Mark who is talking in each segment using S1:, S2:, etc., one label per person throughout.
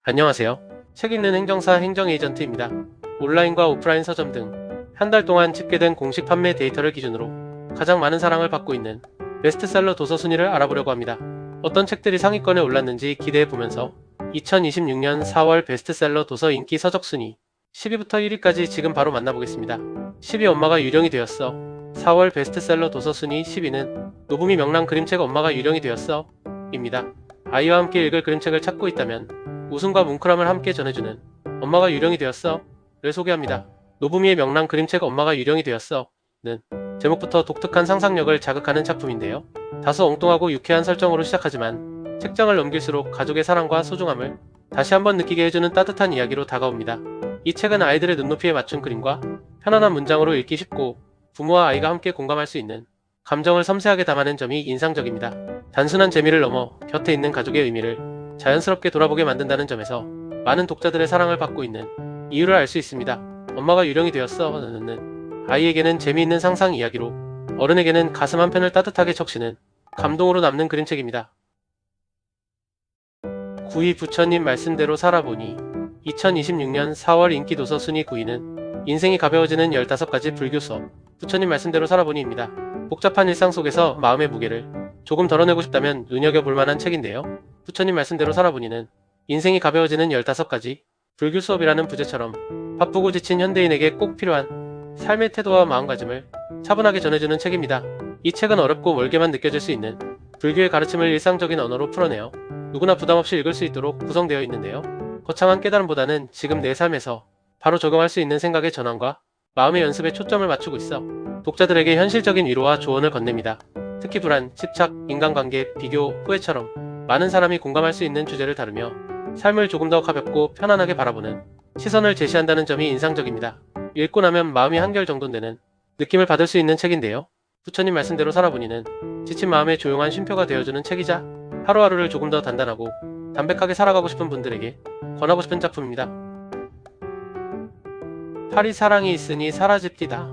S1: 안녕하세요. 책 읽는 행정사 행정 에이전트입니다. 온라인과 오프라인 서점 등 한 달 동안 집계된 공식 판매 데이터를 기준으로 가장 많은 사랑을 받고 있는 베스트셀러 도서 순위를 알아보려고 합니다. 어떤 책들이 상위권에 올랐는지 기대해 보면서 2026년 4월 베스트셀러 도서 인기 서적 순위 10위부터 1위까지 지금 바로 만나보겠습니다. 10위 엄마가 유령이 되었어. 4월 베스트셀러 도서 순위 10위는 노부미 명랑 그림책 엄마가 유령이 되었어 입니다. 아이와 함께 읽을 그림책을 찾고 있다면 웃음과 뭉클함을 함께 전해주는 엄마가 유령이 되었어 를 소개합니다. 노부미의 명랑 그림책 엄마가 유령이 되었어 는 제목부터 독특한 상상력을 자극하는 작품인데요. 다소 엉뚱하고 유쾌한 설정으로 시작하지만 책장을 넘길수록 가족의 사랑과 소중함을 다시 한번 느끼게 해주는 따뜻한 이야기로 다가옵니다. 이 책은 아이들의 눈높이에 맞춘 그림과 편안한 문장으로 읽기 쉽고 부모와 아이가 함께 공감할 수 있는 감정을 섬세하게 담아낸 점이 인상적입니다. 단순한 재미를 넘어 곁에 있는 가족의 의미를 자연스럽게 돌아보게 만든다는 점에서 많은 독자들의 사랑을 받고 있는 이유를 알 수 있습니다. 엄마가 유령이 되었어는 아이에게는 재미있는 상상 이야기로 어른에게는 가슴 한편을 따뜻하게 적시는 감동으로 남는 그림책입니다. 9위 부처님 말씀대로 살아보니 2026년 4월 인기도서 순위 9위는 인생이 가벼워지는 15가지 불교 수업 부처님 말씀대로 살아보니입니다. 복잡한 일상 속에서 마음의 무게를 조금 덜어내고 싶다면 눈여겨볼 만한 책인데요. 부처님 말씀대로 살아보니는 인생이 가벼워지는 15가지 불교 수업이라는 부제처럼 바쁘고 지친 현대인에게 꼭 필요한 삶의 태도와 마음가짐을 차분하게 전해주는 책입니다. 이 책은 어렵고 멀게만 느껴질 수 있는 불교의 가르침을 일상적인 언어로 풀어내어 누구나 부담없이 읽을 수 있도록 구성되어 있는데요. 거창한 깨달음보다는 지금 내 삶에서 바로 적용할 수 있는 생각의 전환과 마음의 연습에 초점을 맞추고 있어 독자들에게 현실적인 위로와 조언을 건넵니다. 특히 불안, 집착, 인간관계, 비교, 후회처럼 많은 사람이 공감할 수 있는 주제를 다루며 삶을 조금 더 가볍고 편안하게 바라보는 시선을 제시한다는 점이 인상적입니다. 읽고 나면 마음이 한결 정돈되는 느낌을 받을 수 있는 책인데요. 부처님 말씀대로 살아보니는 지친 마음의 조용한 쉼표가 되어주는 책이자 하루하루를 조금 더 단단하고 담백하게 살아가고 싶은 분들에게 권하고 싶은 작품입니다. 8위 사랑이 있으니 사라집디다.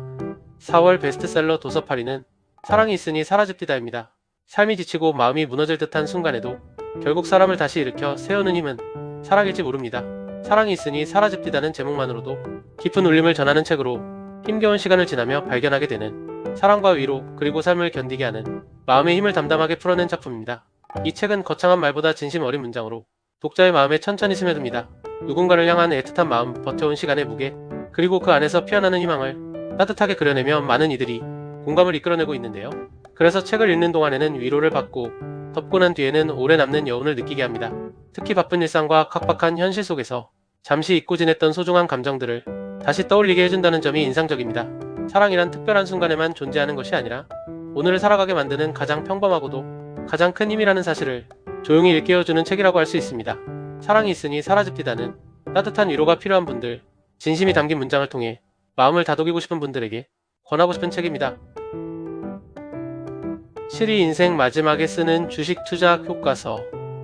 S1: 4월 베스트셀러 도서 8위는 사랑이 있으니 사라집디다입니다. 삶이 지치고 마음이 무너질 듯한 순간에도 결국 사람을 다시 일으켜 세우는 힘은 사랑일지 모릅니다. 사랑이 있으니 사라집디다는 제목만으로도 깊은 울림을 전하는 책으로 힘겨운 시간을 지나며 발견하게 되는 사랑과 위로 그리고 삶을 견디게 하는 마음의 힘을 담담하게 풀어낸 작품입니다. 이 책은 거창한 말보다 진심 어린 문장으로 독자의 마음에 천천히 스며듭니다. 누군가를 향한 애틋한 마음, 버텨온 시간의 무게, 그리고 그 안에서 피어나는 희망을 따뜻하게 그려내며 많은 이들이 공감을 이끌어내고 있는데요. 그래서 책을 읽는 동안에는 위로를 받고 덮고 난 뒤에는 오래 남는 여운을 느끼게 합니다. 특히 바쁜 일상과 각박한 현실 속에서 잠시 잊고 지냈던 소중한 감정들을 다시 떠올리게 해준다는 점이 인상적입니다. 사랑이란 특별한 순간에만 존재하는 것이 아니라 오늘을 살아가게 만드는 가장 평범하고도 가장 큰 힘이라는 사실을 조용히 일깨워주는 책이라고 할 수 있습니다. 사랑이 있으니 사라집디다는 따뜻한 위로가 필요한 분들, 진심이 담긴 문장을 통해 마음을 다독이고 싶은 분들에게 권하고 싶은 책입니다. 7위 인생 마지막에 쓰는 주식 투자 교과서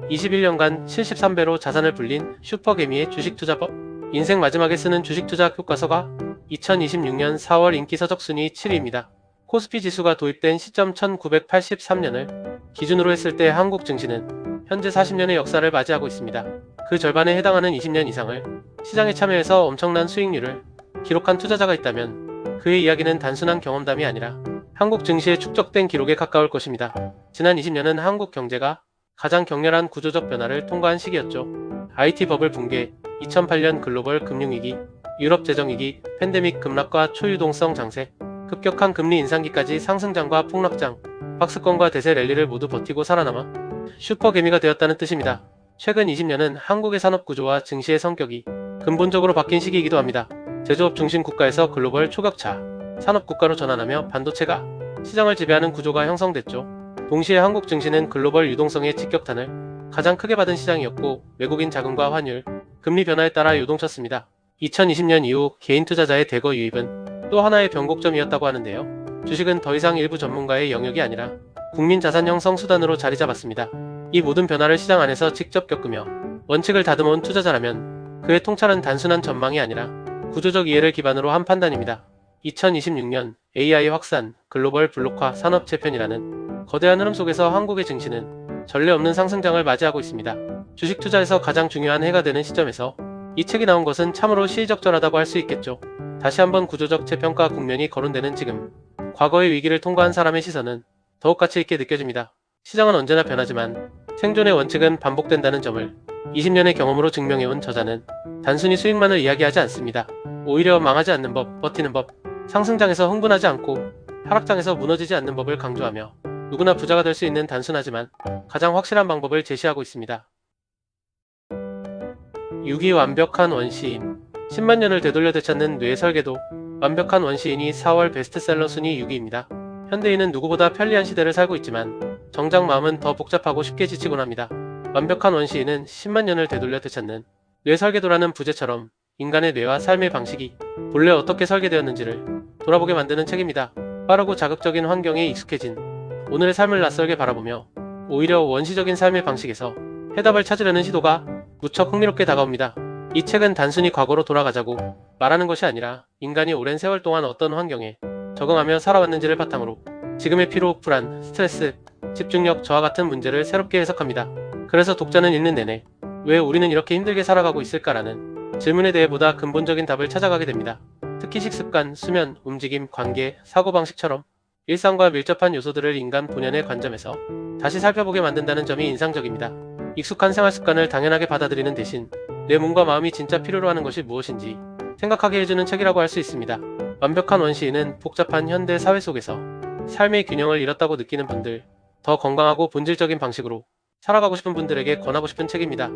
S1: 21년간 73배로 자산을 불린 슈퍼개미의 주식투자법 인생 마지막에 쓰는 주식투자 교과서가 2026년 4월 인기 서적 순위 7위입니다. 코스피 지수가 도입된 시점 1983년을 기준으로 했을 때 한국 증시는 현재 40년의 역사를 맞이하고 있습니다. 그 절반에 해당하는 20년 이상을 시장에 참여해서 엄청난 수익률을 기록한 투자자가 있다면 그의 이야기는 단순한 경험담이 아니라 한국 증시에 축적된 기록에 가까울 것입니다. 지난 20년은 한국 경제가 가장 격렬한 구조적 변화를 통과한 시기였죠. IT 버블 붕괴, 2008년 글로벌 금융위기, 유럽 재정위기, 팬데믹 급락과 초유동성 장세, 급격한 금리 인상기까지 상승장과 폭락장, 박스권과 대세 랠리를 모두 버티고 살아남아 슈퍼개미가 되었다는 뜻입니다. 최근 20년은 한국의 산업 구조와 증시의 성격이 근본적으로 바뀐 시기이기도 합니다. 제조업 중심 국가에서 글로벌 초격차 산업 국가로 전환하며 반도체가 시장을 지배하는 구조가 형성됐죠. 동시에 한국 증시는 글로벌 유동성의 직격탄을 가장 크게 받은 시장이었고 외국인 자금과 환율, 금리 변화에 따라 요동쳤습니다. 2020년 이후 개인 투자자의 대거 유입은 또 하나의 변곡점이었다고 하는데요. 주식은 더 이상 일부 전문가의 영역이 아니라 국민 자산 형성 수단으로 자리 잡았습니다. 이 모든 변화를 시장 안에서 직접 겪으며 원칙을 다듬어온 투자자라면 그의 통찰은 단순한 전망이 아니라 구조적 이해를 기반으로 한 판단입니다. 2026년 AI 확산, 글로벌 블록화, 산업 재편이라는 거대한 흐름 속에서 한국의 증시는 전례 없는 상승장을 맞이하고 있습니다. 주식 투자에서 가장 중요한 해가 되는 시점에서 이 책이 나온 것은 참으로 시의적절하다고 할 수 있겠죠. 다시 한번 구조적 재평가 국면이 거론되는 지금, 과거의 위기를 통과한 사람의 시선은 더욱 가치 있게 느껴집니다. 시장은 언제나 변하지만 생존의 원칙은 반복된다는 점을 20년의 경험으로 증명해온 저자는 단순히 수익만을 이야기하지 않습니다. 오히려 망하지 않는 법, 버티는 법, 상승장에서 흥분하지 않고 하락장에서 무너지지 않는 법을 강조하며 누구나 부자가 될 수 있는 단순하지만 가장 확실한 방법을 제시하고 있습니다. 6위 완벽한 원시인. 10만 년을 되돌려 되찾는 뇌 설계도. 완벽한 원시인이 4월 베스트셀러 순위 6위입니다. 현대인은 누구보다 편리한 시대를 살고 있지만 정작 마음은 더 복잡하고 쉽게 지치곤 합니다. 완벽한 원시인은 10만 년을 되돌려 되찾는 뇌 설계도라는 부제처럼 인간의 뇌와 삶의 방식이 본래 어떻게 설계되었는지를 돌아보게 만드는 책입니다. 빠르고 자극적인 환경에 익숙해진 오늘의 삶을 낯설게 바라보며 오히려 원시적인 삶의 방식에서 해답을 찾으려는 시도가 무척 흥미롭게 다가옵니다. 이 책은 단순히 과거로 돌아가자고 말하는 것이 아니라 인간이 오랜 세월 동안 어떤 환경에 적응하며 살아왔는지를 바탕으로 지금의 피로, 불안, 스트레스, 집중력, 저하 같은 문제를 새롭게 해석합니다. 그래서 독자는 읽는 내내 왜 우리는 이렇게 힘들게 살아가고 있을까라는 질문에 대해 보다 근본적인 답을 찾아가게 됩니다. 특히 식습관, 수면, 움직임, 관계, 사고방식처럼 일상과 밀접한 요소들을 인간 본연의 관점에서 다시 살펴보게 만든다는 점이 인상적입니다. 익숙한 생활습관을 당연하게 받아들이는 대신 내 몸과 마음이 진짜 필요로 하는 것이 무엇인지 생각하게 해주는 책이라고 할 수 있습니다. 완벽한 원시인은 복잡한 현대 사회 속에서 삶의 균형을 잃었다고 느끼는 분들, 더 건강하고 본질적인 방식으로 살아가고 싶은 분들에게 권하고 싶은 책입니다.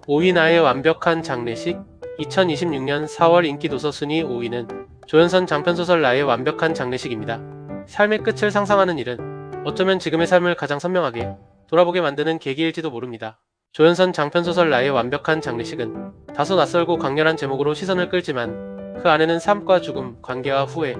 S1: 5위 나의 완벽한 장례식. 2026년 4월 인기도서 순위 5위는 조연선 장편소설 나의 완벽한 장례식입니다. 삶의 끝을 상상하는 일은 어쩌면 지금의 삶을 가장 선명하게 돌아보게 만드는 계기일지도 모릅니다. 조연선 장편소설 나의 완벽한 장례식은 다소 낯설고 강렬한 제목으로 시선을 끌지만 그 안에는 삶과 죽음, 관계와 후회,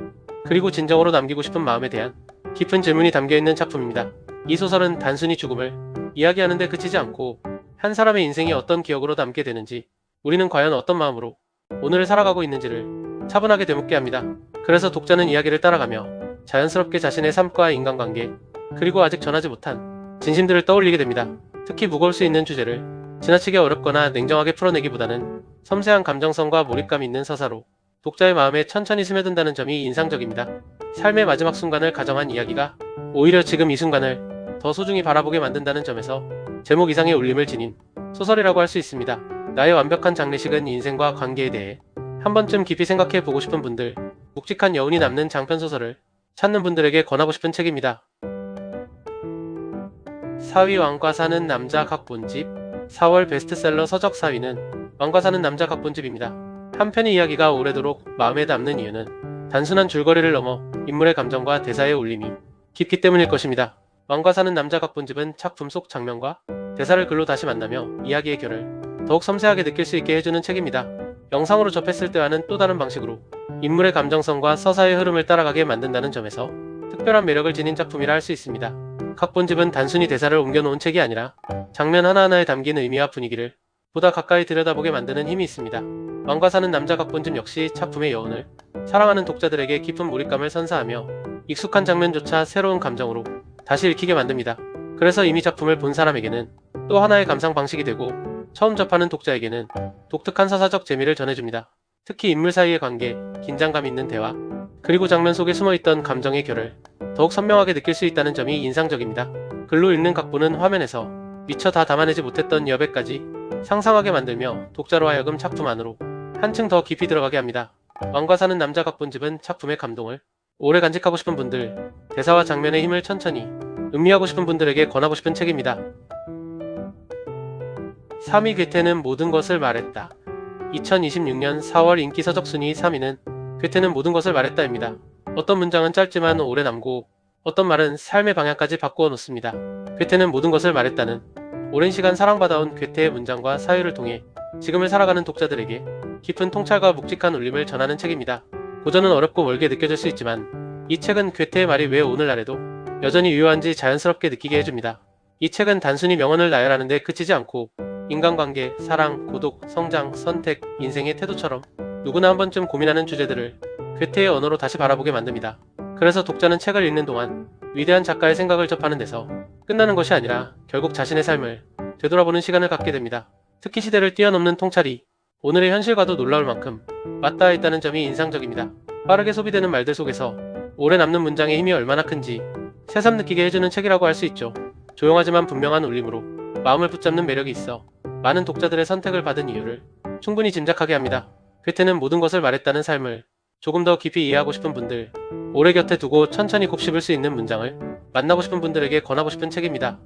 S1: 그리고 진정으로 남기고 싶은 마음에 대한 깊은 질문이 담겨있는 작품입니다. 이 소설은 단순히 죽음을 이야기하는 데 그치지 않고 한 사람의 인생이 어떤 기억으로 남게 되는지, 우리는 과연 어떤 마음으로 오늘을 살아가고 있는지를 차분하게 되묻게 합니다. 그래서 독자는 이야기를 따라가며 자연스럽게 자신의 삶과 인간관계, 그리고 아직 전하지 못한 진심들을 떠올리게 됩니다. 특히 무거울 수 있는 주제를 지나치게 어렵거나 냉정하게 풀어내기보다는 섬세한 감정성과 몰입감 있는 서사로 독자의 마음에 천천히 스며든다는 점이 인상적입니다. 삶의 마지막 순간을 가정한 이야기가 오히려 지금 이 순간을 더 소중히 바라보게 만든다는 점에서 제목 이상의 울림을 지닌 소설이라고 할 수 있습니다. 나의 완벽한 장례식은 인생과 관계에 대해 한 번쯤 깊이 생각해 보고 싶은 분들, 묵직한 여운이 남는 장편소설을 찾는 분들에게 권하고 싶은 책입니다. 4위 왕과 사는 남자 각본집. 4월 베스트셀러 서적 4위는 왕과 사는 남자 각본집입니다. 한 편의 이야기가 오래도록 마음에 남는 이유는 단순한 줄거리를 넘어 인물의 감정과 대사의 울림이 깊기 때문일 것입니다. 왕과 사는 남자 각본집은 작품 속 장면과 대사를 글로 다시 만나며 이야기의 결을 더욱 섬세하게 느낄 수 있게 해주는 책입니다. 영상으로 접했을 때와는 또 다른 방식으로 인물의 감정성과 서사의 흐름을 따라가게 만든다는 점에서 특별한 매력을 지닌 작품이라 할 수 있습니다. 각본집은 단순히 대사를 옮겨놓은 책이 아니라 장면 하나하나에 담긴 의미와 분위기를 보다 가까이 들여다보게 만드는 힘이 있습니다. 왕과 사는 남자 각본집 역시 작품의 여운을 사랑하는 독자들에게 깊은 몰입감을 선사하며 익숙한 장면조차 새로운 감정으로 다시 읽히게 만듭니다. 그래서 이미 작품을 본 사람에게는 또 하나의 감상 방식이 되고 처음 접하는 독자에게는 독특한 서사적 재미를 전해줍니다. 특히 인물 사이의 관계, 긴장감 있는 대화, 그리고 장면 속에 숨어있던 감정의 결을 더욱 선명하게 느낄 수 있다는 점이 인상적입니다. 글로 읽는 각본은 화면에서 미처 다 담아내지 못했던 여백까지 상상하게 만들며 독자로 하여금 작품 안으로 한층 더 깊이 들어가게 합니다. 왕과 사는 남자 각본집은 작품의 감동을 오래 간직하고 싶은 분들, 대사와 장면의 힘을 천천히 음미하고 싶은 분들에게 권하고 싶은 책입니다. 3위 괴테는 모든 것을 말했다. 2026년 4월 인기 서적 순위 3위는 괴테는 모든 것을 말했다입니다. 어떤 문장은 짧지만 오래 남고 어떤 말은 삶의 방향까지 바꾸어 놓습니다. 괴테는 모든 것을 말했다는 오랜 시간 사랑받아온 괴테의 문장과 사유를 통해 지금을 살아가는 독자들에게 깊은 통찰과 묵직한 울림을 전하는 책입니다. 고전은 어렵고 멀게 느껴질 수 있지만 이 책은 괴테의 말이 왜 오늘날에도 여전히 유효한지 자연스럽게 느끼게 해줍니다. 이 책은 단순히 명언을 나열하는 데 그치지 않고 인간관계, 사랑, 고독, 성장, 선택, 인생의 태도처럼 누구나 한 번쯤 고민하는 주제들을 괴테의 언어로 다시 바라보게 만듭니다. 그래서 독자는 책을 읽는 동안 위대한 작가의 생각을 접하는 데서 끝나는 것이 아니라 결국 자신의 삶을 되돌아보는 시간을 갖게 됩니다. 특히 시대를 뛰어넘는 통찰이 오늘의 현실과도 놀라울 만큼 맞닿아 있다는 점이 인상적입니다. 빠르게 소비되는 말들 속에서 오래 남는 문장의 힘이 얼마나 큰지 새삼 느끼게 해주는 책이라고 할 수 있죠. 조용하지만 분명한 울림으로 마음을 붙잡는 매력이 있어 많은 독자들의 선택을 받은 이유를 충분히 짐작하게 합니다. 괴테는 모든 것을 말했다는 삶을 조금 더 깊이 이해하고 싶은 분들, 오래 곁에 두고 천천히 곱씹을 수 있는 문장을 만나고 싶은 분들에게 권하고 싶은 책입니다.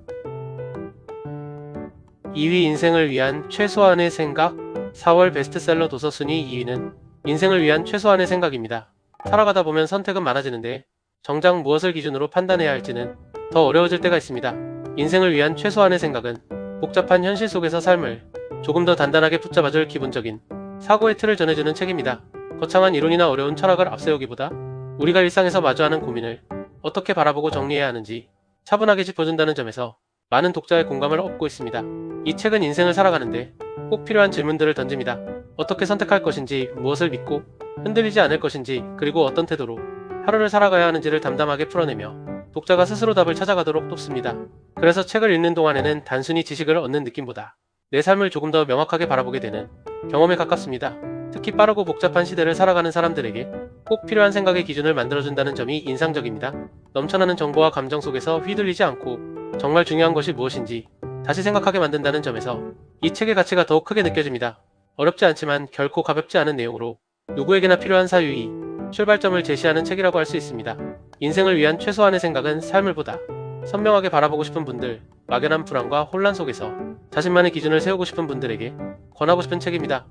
S1: 2위 인생을 위한 최소한의 생각. 4월 베스트셀러 도서 순위 2위는 인생을 위한 최소한의 생각입니다. 살아가다 보면 선택은 많아지는데 정작 무엇을 기준으로 판단해야 할지는 더 어려워질 때가 있습니다. 인생을 위한 최소한의 생각은 복잡한 현실 속에서 삶을 조금 더 단단하게 붙잡아줄 기본적인 사고의 틀을 전해주는 책입니다. 거창한 이론이나 어려운 철학을 앞세우기보다 우리가 일상에서 마주하는 고민을 어떻게 바라보고 정리해야 하는지 차분하게 짚어준다는 점에서 많은 독자의 공감을 얻고 있습니다. 이 책은 인생을 살아가는데 꼭 필요한 질문들을 던집니다. 어떻게 선택할 것인지, 무엇을 믿고 흔들리지 않을 것인지, 그리고 어떤 태도로 하루를 살아가야 하는지를 담담하게 풀어내며 독자가 스스로 답을 찾아가도록 돕습니다. 그래서 책을 읽는 동안에는 단순히 지식을 얻는 느낌보다 내 삶을 조금 더 명확하게 바라보게 되는 경험에 가깝습니다. 특히 빠르고 복잡한 시대를 살아가는 사람들에게 꼭 필요한 생각의 기준을 만들어준다는 점이 인상적입니다. 넘쳐나는 정보와 감정 속에서 휘둘리지 않고 정말 중요한 것이 무엇인지 다시 생각하게 만든다는 점에서 이 책의 가치가 더욱 크게 느껴집니다. 어렵지 않지만 결코 가볍지 않은 내용으로 누구에게나 필요한 사유이, 출발점을 제시하는 책이라고 할 수 있습니다. 인생을 위한 최소한의 생각은 삶을 보다 선명하게 바라보고 싶은 분들, 막연한 불안과 혼란 속에서 자신만의 기준을 세우고 싶은 분들에게 권하고 싶은 책입니다.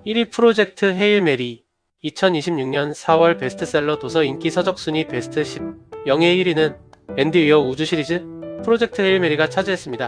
S1: 1위 프로젝트 헤일 메리. 2026년 4월 베스트셀러 도서 인기 서적 순위 베스트 10. 영예 1위는 앤디 위어 우주 시리즈 프로젝트 헤일 메리가 차지했습니다.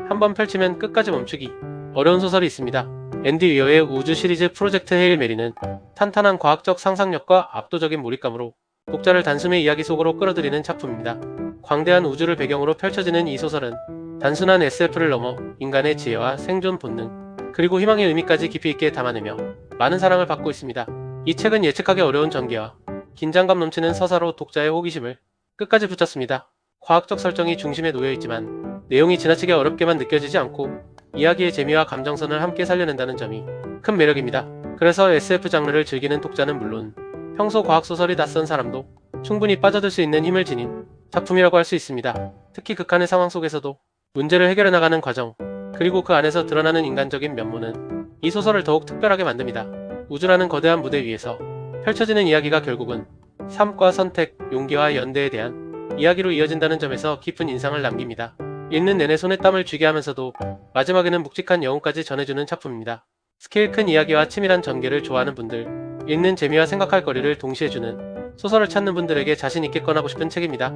S1: 한번 펼치면 끝까지 멈추기 어려운 소설이 있습니다. 앤디 위어의 우주 시리즈 프로젝트 헤일 메리는 탄탄한 과학적 상상력과 압도적인 몰입감으로 독자를 단숨에 이야기 속으로 끌어들이는 작품입니다. 광대한 우주를 배경으로 펼쳐지는 이 소설은 단순한 SF를 넘어 인간의 지혜와 생존 본능, 그리고 희망의 의미까지 깊이 있게 담아내며 많은 사랑을 받고 있습니다. 이 책은 예측하기 어려운 전개와 긴장감 넘치는 서사로 독자의 호기심을 끝까지 붙잡습니다. 과학적 설정이 중심에 놓여있지만 내용이 지나치게 어렵게만 느껴지지 않고 이야기의 재미와 감정선을 함께 살려낸다는 점이 큰 매력입니다. 그래서 SF 장르를 즐기는 독자는 물론 평소 과학소설이 낯선 사람도 충분히 빠져들 수 있는 힘을 지닌 작품이라고 할 수 있습니다. 특히 극한의 상황 속에서도 문제를 해결해 나가는 과정, 그리고 그 안에서 드러나는 인간적인 면모는 이 소설을 더욱 특별하게 만듭니다. 우주라는 거대한 무대 위에서 펼쳐지는 이야기가 결국은 삶과 선택, 용기와 연대에 대한 이야기로 이어진다는 점에서 깊은 인상을 남깁니다. 읽는 내내 손에 땀을 쥐게 하면서도 마지막에는 묵직한 여운까지 전해주는 작품입니다. 스케일 큰 이야기와 치밀한 전개를 좋아하는 분들, 읽는 재미와 생각할 거리를 동시에 주는 소설을 찾는 분들에게 자신있게 권하고 싶은 책입니다.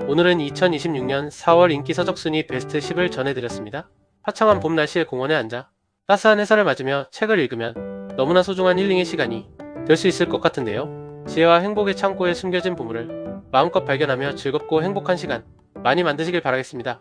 S1: 오늘은 2026년 4월 인기 서적 순위 베스트 10을 전해드렸습니다. 화창한 봄 날씨에 공원에 앉아 따스한 햇살을 맞으며 책을 읽으면 너무나 소중한 힐링의 시간이 될 수 있을 것 같은데요. 지혜와 행복의 창고에 숨겨진 보물을 마음껏 발견하며 즐겁고 행복한 시간 많이 만드시길 바라겠습니다.